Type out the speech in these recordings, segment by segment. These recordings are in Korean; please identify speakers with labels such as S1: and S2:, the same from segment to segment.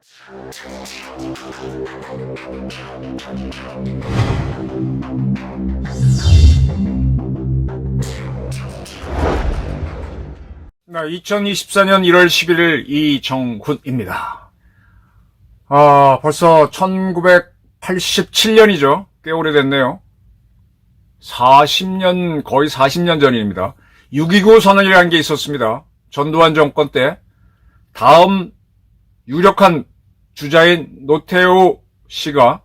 S1: 2024년 1월 11일 이정훈입니다. 벌써 1987년이죠. 꽤 오래됐네요. 40년, 거의 40년 전입니다. 6.29 선언이라는 게 있었습니다. 전두환 정권 때 다음 유력한 주자인 노태우 씨가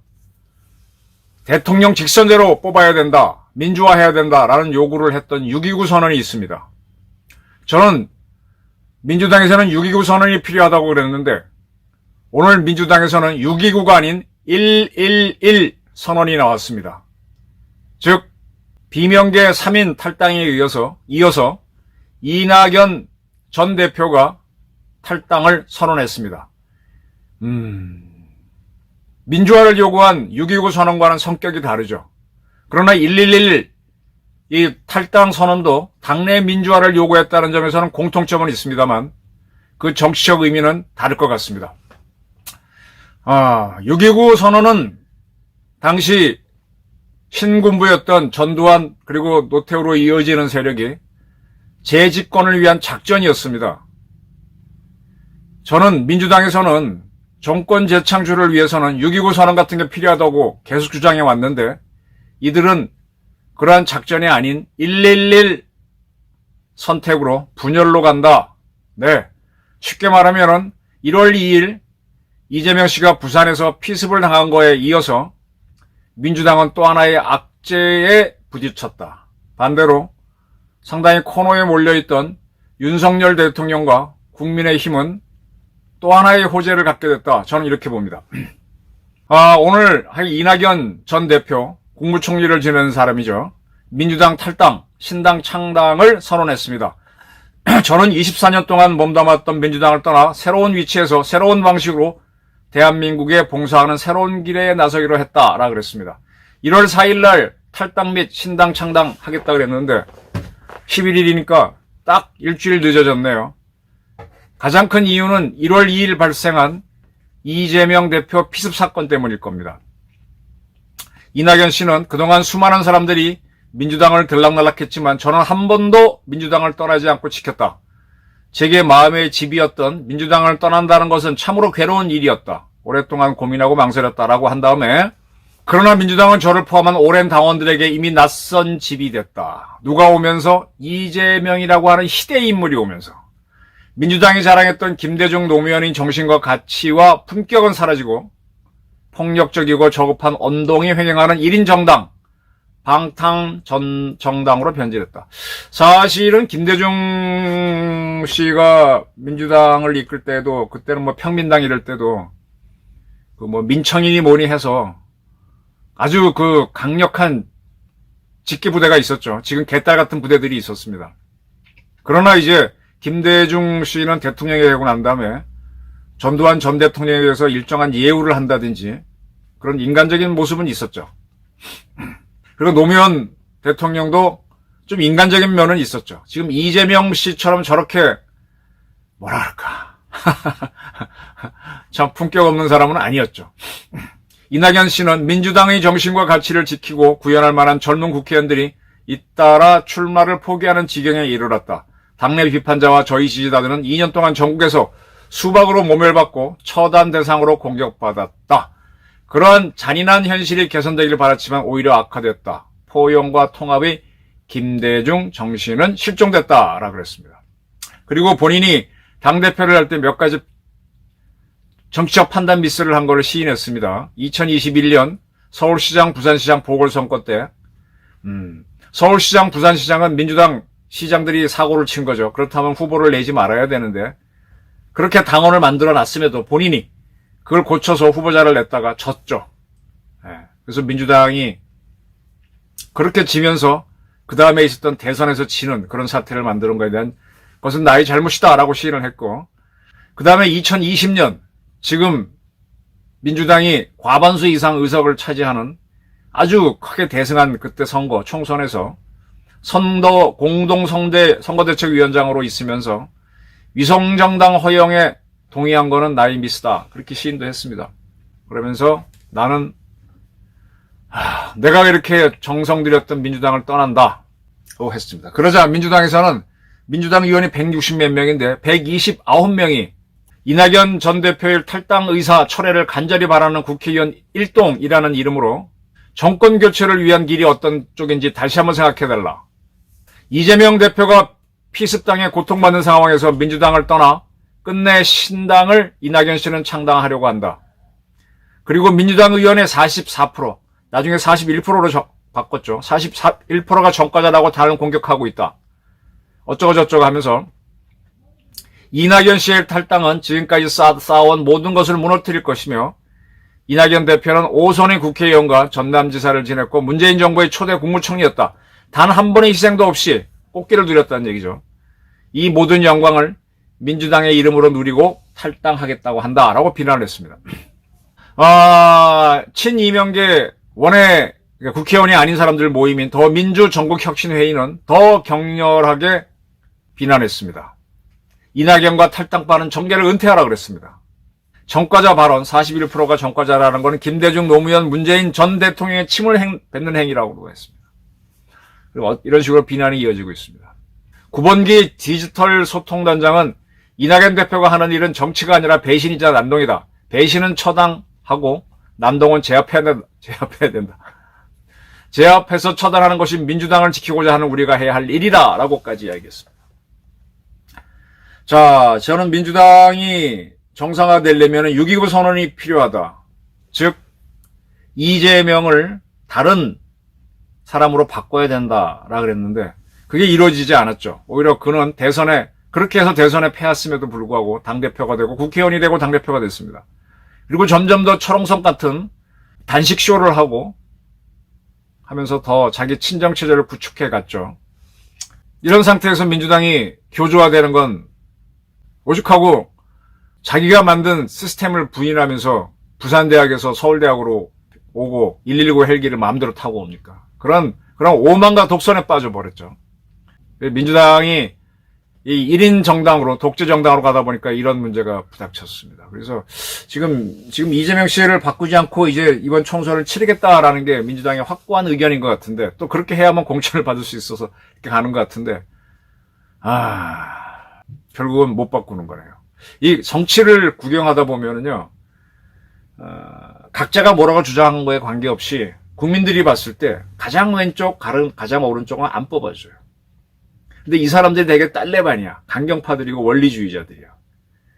S1: 대통령 직선제로 뽑아야 된다, 민주화해야 된다라는 요구를 했던 6.29 선언이 있습니다. 저는 민주당에서는 6.29 선언이 필요하다고 그랬는데 오늘 민주당에서는 6.29가 아닌 111 선언이 나왔습니다. 즉 비명계 3인 탈당에 이어서 이낙연 전 대표가 탈당을 선언했습니다. 민주화를 요구한 6.29 선언과는 성격이 다르죠. 그러나 111 이 탈당 선언도 당내 민주화를 요구했다는 점에서는 공통점은 있습니다만 그 정치적 의미는 다를 것 같습니다. 6.29 선언은 당시 신군부였던 전두환 그리고 노태우로 이어지는 세력이 재집권을 위한 작전이었습니다. 저는 민주당에서는 정권 재창출을 위해서는 6.29 선언 같은 게 필요하다고 계속 주장해 왔는데 이들은 그러한 작전이 아닌 111 선택으로 분열로 간다. 네, 쉽게 말하면은 1월 2일 이재명 씨가 부산에서 피습을 당한 거에 이어서 민주당은 또 하나의 악재에 부딪혔다. 반대로 상당히 코너에 몰려있던 윤석열 대통령과 국민의힘은 또 하나의 호재를 갖게 됐다. 저는 이렇게 봅니다. 오늘 이낙연 전 대표 국무총리를 지내는 사람이죠. 민주당 탈당, 신당 창당을 선언했습니다. 저는 24년 동안 몸담았던 민주당을 떠나 새로운 위치에서 새로운 방식으로 대한민국에 봉사하는 새로운 길에 나서기로 했다라 그랬습니다. 1월 4일 날 탈당 및 신당 창당 하겠다 그랬는데 11일이니까 딱 일주일 늦어졌네요. 가장 큰 이유는 1월 2일 발생한 이재명 대표 피습 사건 때문일 겁니다. 이낙연 씨는 그동안 수많은 사람들이 민주당을 들락날락했지만 저는 한 번도 민주당을 떠나지 않고 지켰다. 제게 마음의 집이었던 민주당을 떠난다는 것은 참으로 괴로운 일이었다. 오랫동안 고민하고 망설였다라고 한 다음에 그러나 민주당은 저를 포함한 오랜 당원들에게 이미 낯선 집이 됐다. 누가 오면서? 이재명이라고 하는 희대의 인물이 오면서 민주당이 자랑했던 김대중 노무현의 정신과 가치와 품격은 사라지고 폭력적이고 저급한 언동이 횡행하는 1인 정당, 방탕 정당으로 변질했다. 사실은 김대중 씨가 민주당을 이끌 때도 그때는 평민당 이럴 때도 민청이니 뭐니 해서 아주 강력한 직계 부대가 있었죠. 지금 개딸 같은 부대들이 있었습니다. 그러나 이제 김대중 씨는 대통령이 되고 난 다음에 전두환 전 대통령에 대해서 일정한 예우를 한다든지 그런 인간적인 모습은 있었죠. 그리고 노무현 대통령도 좀 인간적인 면은 있었죠. 지금 이재명 씨처럼 저렇게 뭐랄까 참 품격 없는 사람은 아니었죠. 이낙연 씨는 민주당의 정신과 가치를 지키고 구현할 만한 젊은 국회의원들이 잇따라 출마를 포기하는 지경에 이르렀다. 당내 비판자와 저희 지지자들은 2년 동안 전국에서 수박으로 모멸받고 처단 대상으로 공격받았다. 그러한 잔인한 현실이 개선되기를 바랐지만 오히려 악화됐다. 포용과 통합의 김대중 정신은 실종됐다라고 그랬습니다. 그리고 본인이 당대표를 할 때 몇 가지 정치적 판단 미스를 한 것을 시인했습니다. 2021년 서울시장, 부산시장 보궐선거 때 서울시장, 부산시장은 민주당 시장들이 사고를 친 거죠. 그렇다면 후보를 내지 말아야 되는데 그렇게 당원을 만들어놨음에도 본인이 그걸 고쳐서 후보자를 냈다가 졌죠. 그래서 민주당이 그렇게 지면서 그 다음에 있었던 대선에서 지는 그런 사태를 만드는 것에 대한 것은 나의 잘못이다라고 시인을 했고, 그 다음에 2020년 지금 민주당이 과반수 이상 의석을 차지하는 아주 크게 대승한 그때 선거 총선에서 공동선거대책위원장으로 있으면서 위성정당 허용에 동의한 거는 나의 미스다. 그렇게 시인도 했습니다. 그러면서 나는 내가 이렇게 정성 들였던 민주당을 떠난다. 고 했습니다. 그러자 민주당에서는 민주당 의원이 160몇 명인데 129명이 이낙연 전 대표의 탈당 의사 철회를 간절히 바라는 국회의원 일동이라는 이름으로 정권 교체를 위한 길이 어떤 쪽인지 다시 한번 생각해달라. 이재명 대표가 피습당에 고통받는 상황에서 민주당을 떠나 끝내 신당을 이낙연 씨는 창당하려고 한다. 그리고 민주당 의원의 44%, 나중에 41%로 바꿨죠. 41%가 전과자라고 다른 공격하고 있다. 어쩌고저쩌고 하면서 이낙연 씨의 탈당은 지금까지 쌓아온 모든 것을 무너뜨릴 것이며 이낙연 대표는 5선의 국회의원과 전남지사를 지냈고 문재인 정부의 초대 국무총리였다. 단 한 번의 희생도 없이 꽃길을 누렸다는 얘기죠. 이 모든 영광을 민주당의 이름으로 누리고 탈당하겠다고 한다라고 비난을 했습니다. 친이명계 원외 국회의원이 아닌 사람들 모임인 더민주전국혁신회의는 더 격렬하게 비난했습니다. 이낙연과 탈당파는 정계를 은퇴하라 그랬습니다. 전과자 발언 41%가 전과자라는 것은 김대중 노무현 문재인 전 대통령의 침을 뱉는 행위라고 했습니다. 그리고 이런 식으로 비난이 이어지고 있습니다. 구본기 디지털 소통단장은 이낙연 대표가 하는 일은 정치가 아니라 배신이자 난동이다. 배신은 처당하고 난동은 제압해야 된다. 제압해서 처단하는 것이 민주당을 지키고자 하는 우리가 해야 할 일이다 라고까지 이야기했습니다. 자, 저는 민주당이 정상화되려면 6.29 선언이 필요하다. 즉 이재명을 다른 사람으로 바꿔야 된다라 그랬는데 그게 이루어지지 않았죠. 오히려 그는 그렇게 해서 대선에 패했음에도 불구하고 당대표가 되고 국회의원이 되고 당대표가 됐습니다. 그리고 점점 더 철옹성 같은 단식쇼를 하고 하면서 더 자기 친정체제를 구축해 갔죠. 이런 상태에서 민주당이 교조화되는 건 오죽하고 자기가 만든 시스템을 부인하면서 부산대학에서 서울대학으로 오고 119 헬기를 마음대로 타고 옵니까? 그런 오만과 독선에 빠져버렸죠. 민주당이 이 1인 정당으로 독재 정당으로 가다 보니까 이런 문제가 부닥쳤습니다. 그래서 지금 이재명 씨를 바꾸지 않고 이제 이번 총선을 치르겠다라는 게 민주당의 확고한 의견인 것 같은데 또 그렇게 해야만 공천을 받을 수 있어서 이렇게 가는 것 같은데 결국은 못 바꾸는 거네요. 이 정치를 구경하다 보면은요 각자가 뭐라고 주장한 거에 관계없이 국민들이 봤을 때 가장 왼쪽, 가장 오른쪽은 안 뽑아줘요. 근데 이 사람들이 되게 딸레반이야. 강경파들이고 원리주의자들이야.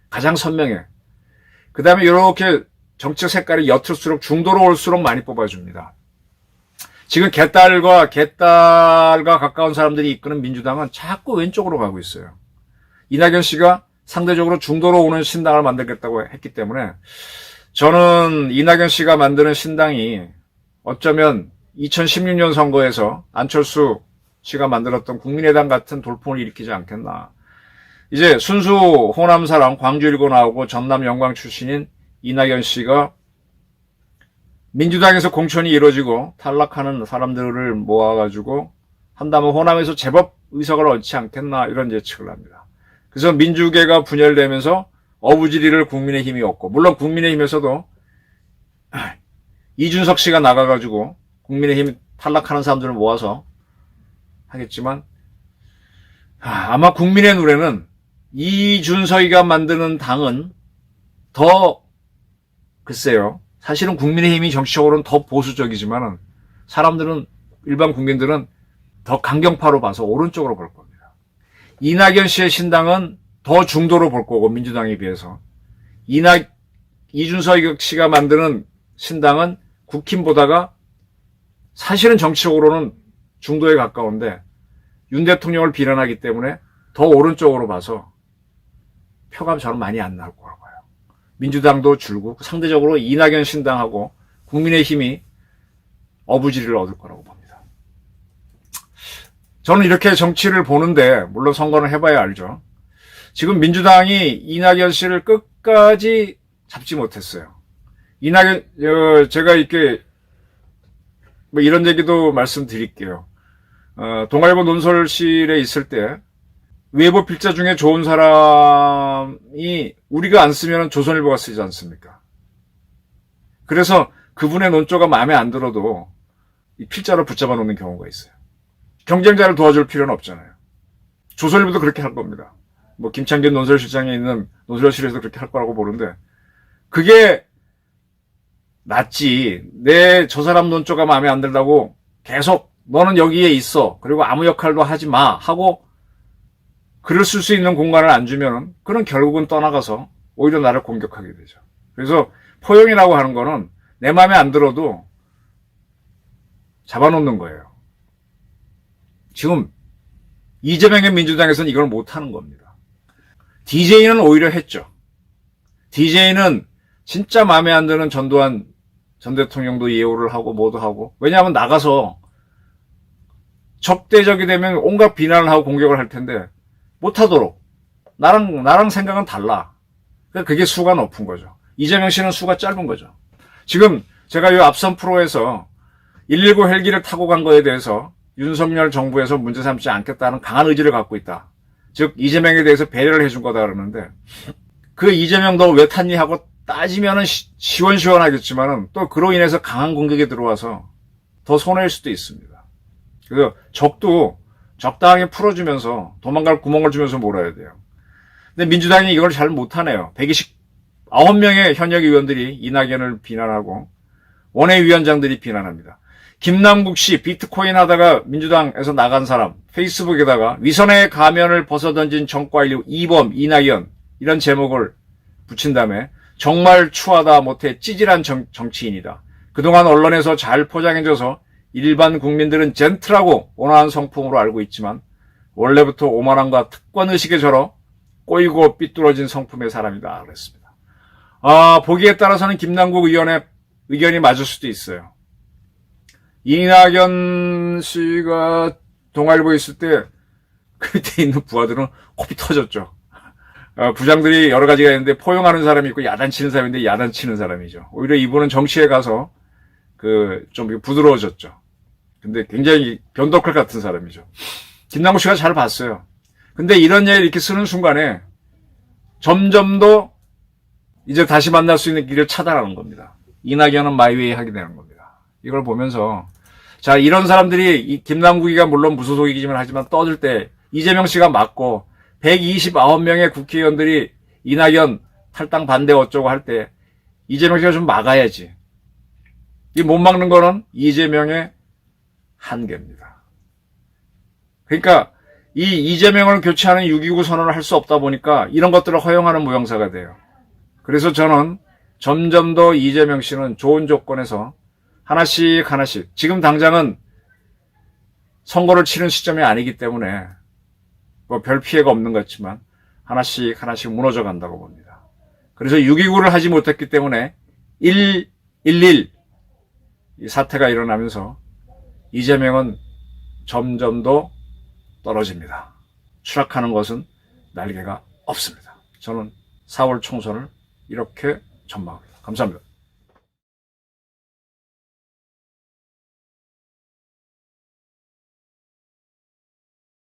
S1: 가장 선명해. 그 다음에 이렇게 정책 색깔이 옅을수록 중도로 올수록 많이 뽑아줍니다. 지금 개딸과 가까운 사람들이 이끄는 민주당은 자꾸 왼쪽으로 가고 있어요. 이낙연 씨가 상대적으로 중도로 오는 신당을 만들겠다고 했기 때문에 저는 이낙연 씨가 만드는 신당이 어쩌면 2016년 선거에서 안철수 씨가 만들었던 국민의당 같은 돌풍을 일으키지 않겠나. 이제 순수 호남 사람 광주 일고 나오고 전남 영광 출신인 이낙연 씨가 민주당에서 공천이 이루어지고 탈락하는 사람들을 모아가지고 한다면 호남에서 제법 의석을 얻지 않겠나 이런 예측을 합니다. 그래서 민주계가 분열되면서 어부지리를 국민의힘이 얻고 물론 국민의힘에서도 이준석 씨가 나가가지고 국민의힘 탈락하는 사람들을 모아서 하겠지만 아마 국민의 눈에는 이준석이가 만드는 당은 더 글쎄요. 사실은 국민의힘이 정치적으로는 더 보수적이지만 사람들은 일반 국민들은 더 강경파로 봐서 오른쪽으로 볼 겁니다. 이낙연 씨의 신당은 더 중도로 볼 거고 민주당에 비해서 이준석 씨가 만드는 신당은 국힘보다가 사실은 정치적으로는 중도에 가까운데 윤 대통령을 비난하기 때문에 더 오른쪽으로 봐서 표가 저는 많이 안 나올 거라고 봐요. 민주당도 줄고 상대적으로 이낙연 신당하고 국민의힘이 어부지리를 얻을 거라고 봅니다. 저는 이렇게 정치를 보는데 물론 선거는 해봐야 알죠. 지금 민주당이 이낙연 씨를 끝까지 잡지 못했어요. 제가 이렇게 이런 얘기도 말씀드릴게요. 동아일보 논설실에 있을 때 외부 필자 중에 좋은 사람이 우리가 안 쓰면 조선일보가 쓰지 않습니까? 그래서 그분의 논조가 마음에 안 들어도 이 필자로 붙잡아 놓는 경우가 있어요. 경쟁자를 도와줄 필요는 없잖아요. 조선일보도 그렇게 할 겁니다. 뭐 김창균 논설실장에 있는 논설실에서 그렇게 할 거라고 보는데 그게 낫지. 내 저 사람 논조가 마음에 안 들다고 계속 너는 여기에 있어. 그리고 아무 역할도 하지 마. 하고 글을 쓸 수 있는 공간을 안 주면 그는 결국은 떠나가서 오히려 나를 공격하게 되죠. 그래서 포용이라고 하는 거는 내 마음에 안 들어도 잡아놓는 거예요. 지금 이재명의 민주당에서는 이걸 못하는 겁니다. DJ는 오히려 했죠. DJ는 진짜 마음에 안 드는 전두환 전 대통령도 예우를 하고 뭐도 하고 왜냐하면 나가서 적대적이 되면 온갖 비난을 하고 공격을 할 텐데 못하도록 나랑 생각은 달라. 그게 수가 높은 거죠. 이재명 씨는 수가 짧은 거죠. 지금 제가 이 앞선 프로에서 119 헬기를 타고 간 거에 대해서 윤석열 정부에서 문제 삼지 않겠다는 강한 의지를 갖고 있다. 즉 이재명에 대해서 배려를 해준 거다 그러는데 그 이재명 너 왜 탔니 하고 따지면은 시원시원하겠지만은 또 그로 인해서 강한 공격이 들어와서 더 손해일 수도 있습니다. 그래서 적도 적당하게 풀어주면서 도망갈 구멍을 주면서 몰아야 돼요. 근데 민주당이 이걸 잘 못하네요. 129명의 현역 의원들이 이낙연을 비난하고 원외위원장들이 비난합니다. 김남국 씨 비트코인 하다가 민주당에서 나간 사람 페이스북에다가 위선의 가면을 벗어던진 정과일류 2범 이낙연 이런 제목을 붙인 다음에 정말 추하다 못해 찌질한 정치인이다. 그동안 언론에서 잘 포장해줘서 일반 국민들은 젠틀하고 온화한 성품으로 알고 있지만 원래부터 오만함과 특권의식에 절어 꼬이고 삐뚤어진 성품의 사람이다 그랬습니다. 보기에 따라서는 김남국 의원의 의견이 맞을 수도 있어요. 이낙연 씨가 동아일보에 있을 때 그때 있는 부하들은 코피 터졌죠. 부장들이 여러 가지가 있는데 포용하는 사람이 있고 야단치는 사람인데 야단치는 사람이죠. 오히려 이분은 정치에 가서 좀 부드러워졌죠. 근데 굉장히 변덕할 같은 사람이죠. 김남국 씨가 잘 봤어요. 근데 이런 얘기를 이렇게 쓰는 순간에 점점 더 이제 다시 만날 수 있는 길을 차단하는 겁니다. 이낙연은 마이웨이 하게 되는 겁니다. 이걸 보면서 자 이런 사람들이 이 김남국이가 물론 무소속이기만 하지만 떠들 때 이재명 씨가 맞고 129명의 국회의원들이 이낙연 탈당 반대 어쩌고 할 때 이재명 씨가 좀 막아야지. 이 못 막는 거는 이재명의 한계입니다. 그러니까 이 이재명을 교체하는 6.29 선언을 할 수 없다 보니까 이런 것들을 허용하는 모형사가 돼요. 그래서 저는 점점 더 이재명 씨는 좋은 조건에서 하나씩 지금 당장은 선거를 치른 시점이 아니기 때문에 뭐 별 피해가 없는 것 같지만 하나씩 무너져 간다고 봅니다. 그래서 6.29를 하지 못했기 때문에 1.11 이 사태가 일어나면서 이재명은 점점 더 떨어집니다. 추락하는 것은 날개가 없습니다. 저는 4월 총선을 이렇게 전망합니다. 감사합니다.